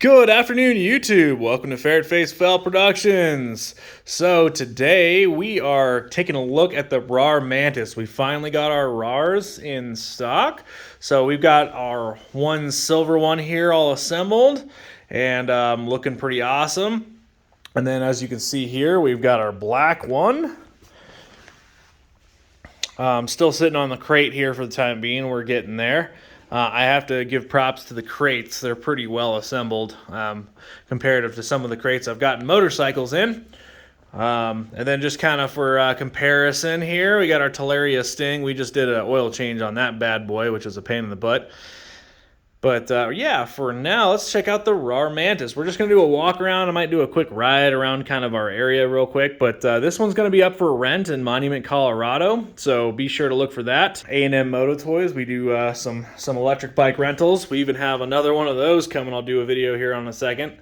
Good afternoon, YouTube. Welcome to Ferret Face Fell Productions. So today we are taking a look at the Rawrr Mantis. We finally got our Rawrs in stock. So we've got our one silver one here all assembled and looking pretty awesome. And then as you can see here, we've got our black one. Still sitting on the crate here for the time being. We're getting there. I have to give props to the crates. They're pretty well assembled comparative to some of the crates I've gotten motorcycles in. And then just kind of for comparison here, we got our Talaria Sting. We just did an oil change on that bad boy, which is a pain in the butt. But yeah, for now, let's check out the Rawrr Mantis. We're just going to do a walk around. I might do a quick ride around kind of our area real quick. But this one's going to be up for rent in Monument, Colorado. So be sure to look for that. A&M Moto Toys, we do some electric bike rentals. We even have another one of those coming. I'll do a video here on a second.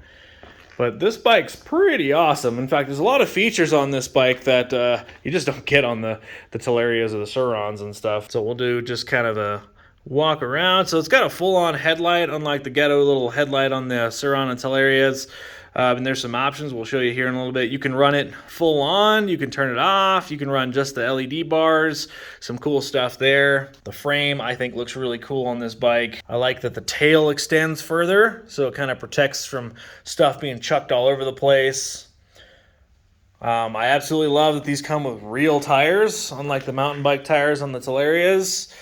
But this bike's pretty awesome. In fact, there's a lot of features on this bike that you just don't get on the Talarias or the Surons and stuff. So we'll do just kind of a walk around. So it's got a full-on headlight, unlike the ghetto little headlight on the Suron and Talarias. And there's some options we'll show you here in a little bit. You can run it full on, you can turn it off, you can run just the LED bars, some cool stuff there. The frame I think looks really cool on this bike. I like that the tail extends further, so it kind of protects from stuff being chucked all over the place. I absolutely love that these come with real tires, unlike the mountain bike tires on the Talarias.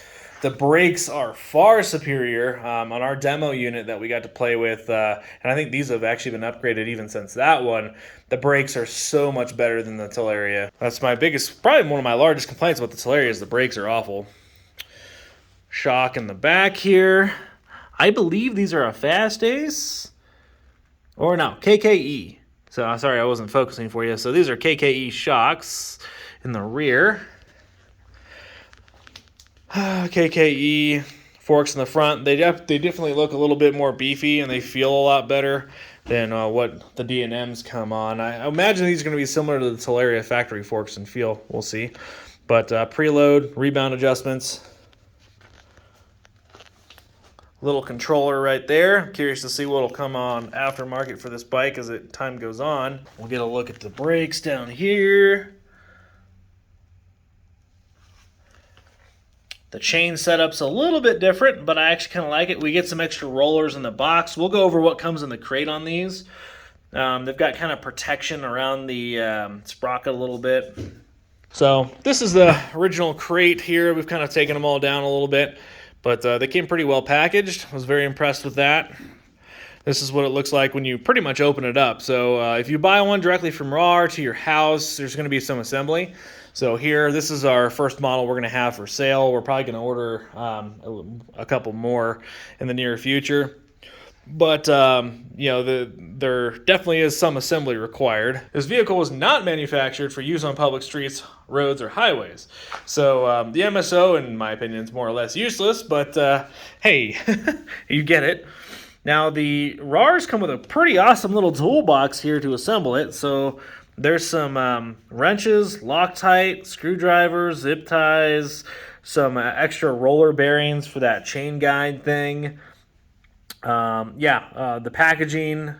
The brakes are far superior on our demo unit that we got to play with, and I think these have actually been upgraded even since that one. The brakes are so much better than the Talaria. That's my biggest, probably one of my largest complaints about the Talaria is the brakes are awful. Shock in the back here. I believe these are a Fast Ace, or no, KKE. So sorry I wasn't focusing for you. So these are KKE shocks in the rear. KKE forks in the front. They definitely look a little bit more beefy and they feel a lot better than what the D&Ms come on. I imagine these are going to be similar to the Talaria factory forks and feel. We'll see. But preload, rebound adjustments. Little controller right there. I'm curious to see what will come on aftermarket for this bike as time goes on. We'll get a look at the brakes down here. The chain setup's a little bit different, but I actually kind of like it. We get some extra rollers in the box. We'll go over what comes in the crate on these. They've got kind of protection around the sprocket a little bit. So this is the original crate here. We've kind of taken them all down a little bit, but they came pretty well packaged. I was very impressed with that. This is what it looks like when you pretty much open it up. So if you buy one directly from Rawrr to your house, there's going to be some assembly. So here, this is our first model we're going to have for sale. We're probably going to order a couple more in the near future. But, you know, there definitely is some assembly required. This vehicle was not manufactured for use on public streets, roads, or highways. So the MSO, in my opinion, is more or less useless. But, hey, you get it. Now, the Rawrs come with a pretty awesome little toolbox here to assemble it. So there's some wrenches, Loctite, screwdrivers, zip ties, some extra roller bearings for that chain guide thing. The packaging,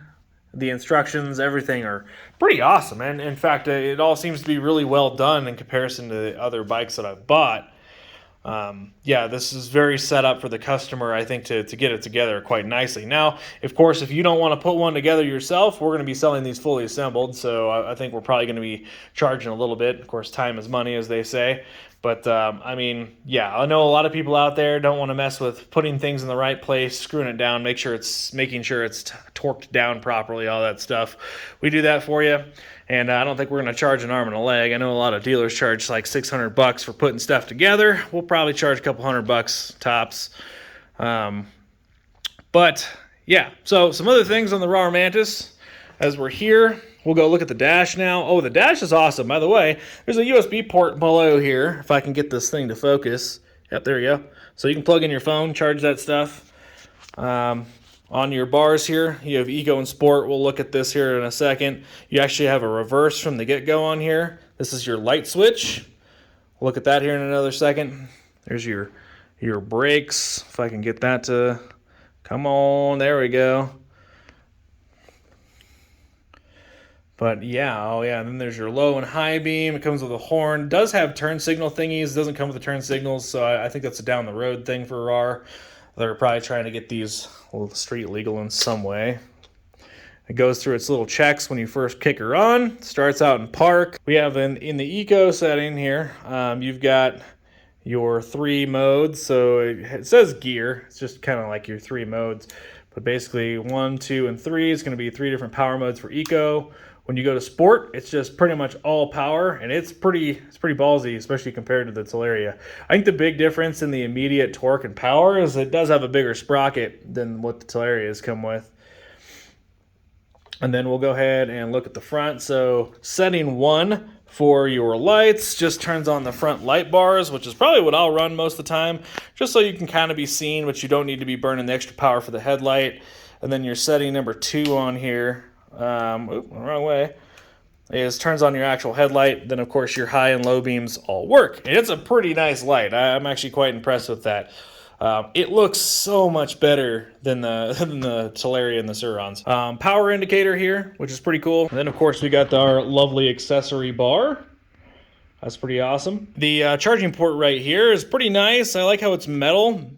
the instructions, everything are pretty awesome. And in fact, it all seems to be really well done in comparison to the other bikes that I've bought. This is very set up for the customer, I think, to get it together quite nicely. Now, of course, if you don't want to put one together yourself, we're going to be selling these fully assembled, so I think we're probably going to be charging a little bit. Of course, time is money, as they say. But, I know a lot of people out there don't want to mess with putting things in the right place, screwing it down, making sure it's torqued down properly, all that stuff. We do that for you. And I don't think we're going to charge an arm and a leg. I know a lot of dealers charge like $600 for putting stuff together. We'll probably charge a couple $100 tops. So some other things on the Rawrr Mantis as we're here. We'll go look at the dash now. Oh, the dash is awesome. By the way, there's a USB port below here, if I can get this thing to focus. Yep, there you go. So you can plug in your phone, charge that stuff. On your bars here, you have Eco and Sport. We'll look at this here in a second. You actually have a reverse from the get-go on here. This is your light switch. We'll look at that here in another second. There's your brakes. If I can get that to come on. There we go. But yeah, oh yeah, and then there's your low and high beam. It comes with a horn. It does have turn signal thingies. It doesn't come with the turn signals, so I think that's a down the road thing for Rawrr. They're probably trying to get these street legal in some way. It goes through its little checks when you first kick her on. Starts out in park. We have in the eco setting here, you've got your 3 modes. So it says gear. It's just kind of like your 3 modes. But basically 1, 2, and 3 is going to be 3 different power modes for eco. When you go to sport, it's just pretty much all power, and it's pretty ballsy, especially compared to the Talaria. I think the big difference in the immediate torque and power is it does have a bigger sprocket than what the Talarias come with. And then we'll go ahead and look at the front. So setting 1 for your lights just turns on the front light bars, which is probably what I'll run most of the time, just so you can kind of be seen, but you don't need to be burning the extra power for the headlight. And then your setting number 2 on here, wrong way, is turns on your actual headlight. Then of course your high and low beams all work. And it's a pretty nice light. I'm actually quite impressed with that. It looks so much better than the Talaria and the Surons. Power indicator here, which is pretty cool. And then of course we got our lovely accessory bar. That's pretty awesome. The charging port right here is pretty nice. I like how it's metal.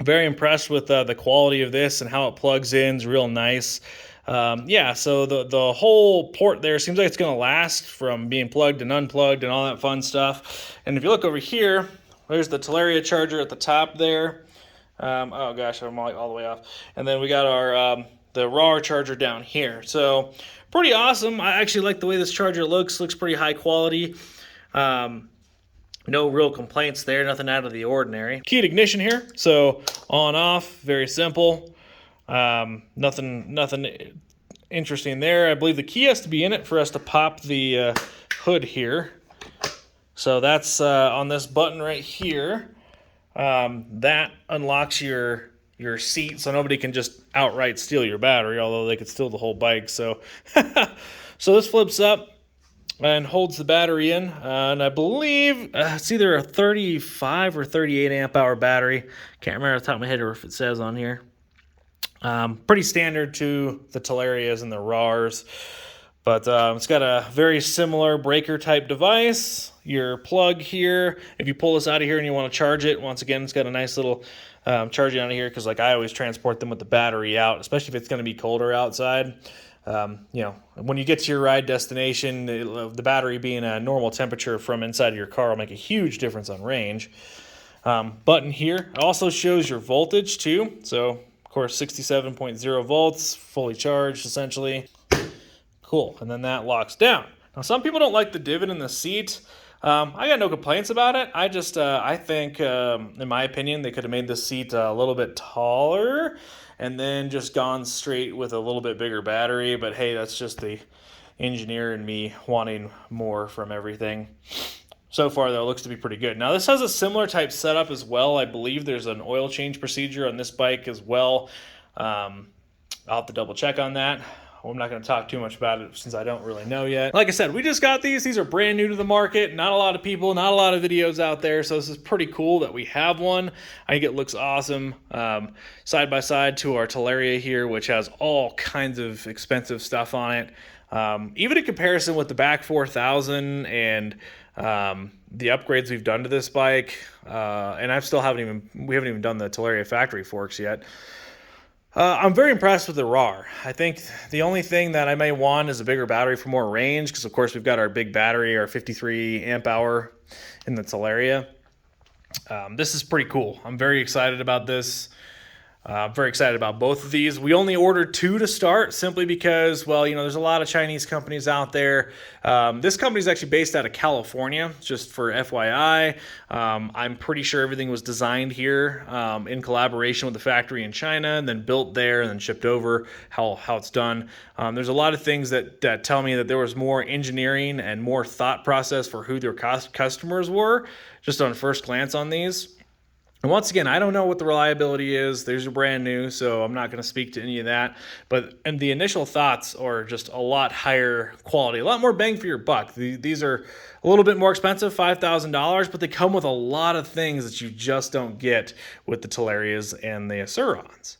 Very impressed with the quality of this and how it plugs in. It's real nice. Yeah, so the whole port there seems like it's going to last from being plugged and unplugged and all that fun stuff. And if you look over here, there's the Talaria charger at the top there. Oh gosh, I'm all the way off. And then we got our the Rawrr charger down here. So pretty awesome. I actually like the way this charger looks. Looks pretty high quality. No real complaints there. Nothing out of the ordinary. Keyed ignition here. So on off, very simple. Nothing interesting there. I believe the key has to be in it for us to pop the hood here. So that's on this button right here. That unlocks your seat, so nobody can just outright steal your battery, although they could steal the whole bike. So, so this flips up and holds the battery in, and I believe it's either a 35 or 38 amp hour battery. Can't remember off the top of my head or if it says on here. Pretty standard to the Talarias and the Rawrs, but it's got a very similar breaker type device. Your plug here, if you pull this out of here and you want to charge it, once again, it's got a nice little charging out of here, because like I always transport them with the battery out, especially if it's going to be colder outside. You know, when you get to your ride destination, the battery being a normal temperature from inside of your car will make a huge difference on range. Button here also shows your voltage too. So of course 67.0 volts, fully charged essentially. Cool, and then that locks down. Now some people don't like the divot in the seat. I got no complaints about it. I just, I think, in my opinion, they could have made this seat a little bit taller and then just gone straight with a little bit bigger battery. But hey, that's just the engineer and me wanting more from everything. So far, though, it looks to be pretty good. Now, this has a similar type setup as well. I believe there's an oil change procedure on this bike as well. I'll have to double check on that. I'm not going to talk too much about it since I don't really know yet. Like I said, we just got these. These are brand new to the market. Not a lot of people, not a lot of videos out there. So this is pretty cool that we have one. I think it looks awesome. Side by side to our Talaria here, which has all kinds of expensive stuff on it. Even in comparison with the back 4000 and the upgrades we've done to this bike, and we haven't even done the Talaria factory forks yet. I'm very impressed with the Rawrr. I think the only thing that I may want is a bigger battery for more range, because of course we've got our big battery, our 53 amp hour in the Talaria. This is pretty cool. I'm very excited about this. Very excited about both of these. We only ordered 2 to start simply because, well, you know, there's a lot of Chinese companies out there. This company is actually based out of California, just for FYI. I'm pretty sure everything was designed here in collaboration with the factory in China and then built there and then shipped over, how it's done. There's a lot of things that tell me that there was more engineering and more thought process for who their customers were, just on first glance on these. And once again, I don't know what the reliability is. These are brand new, so I'm not going to speak to any of that. And the initial thoughts are just a lot higher quality, a lot more bang for your buck. These are a little bit more expensive, $5,000, but they come with a lot of things that you just don't get with the Talarias and the Surons.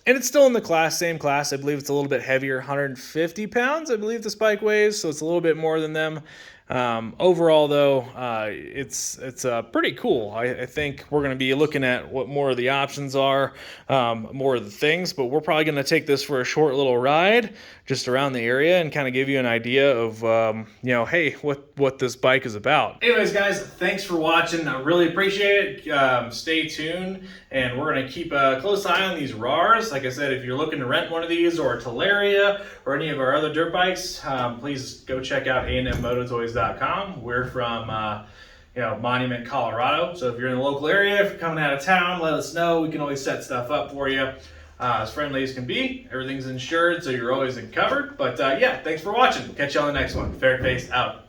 And it's still in the same class. I believe it's a little bit heavier, 150 pounds, I believe the spike weighs, so it's a little bit more than them. Overall, though, it's pretty cool. I think we're going to be looking at what more of the options are, more of the things, but we're probably going to take this for a short little ride just around the area and kind of give you an idea of, hey, what this bike is about. Anyways, guys, thanks for watching. I really appreciate it. Stay tuned, and we're going to keep a close eye on these Rawrs. Like I said, if you're looking to rent one of these or a Talaria or any of our other dirt bikes, please go check out A&MMototoys.com. We're from Monument, Colorado. So if you're in the local area, if you're coming out of town, let us know. We can always set stuff up for you. As friendly as can be. Everything's insured, so you're always covered. But yeah, thanks for watching. We'll catch you on the next one. Fair Face out.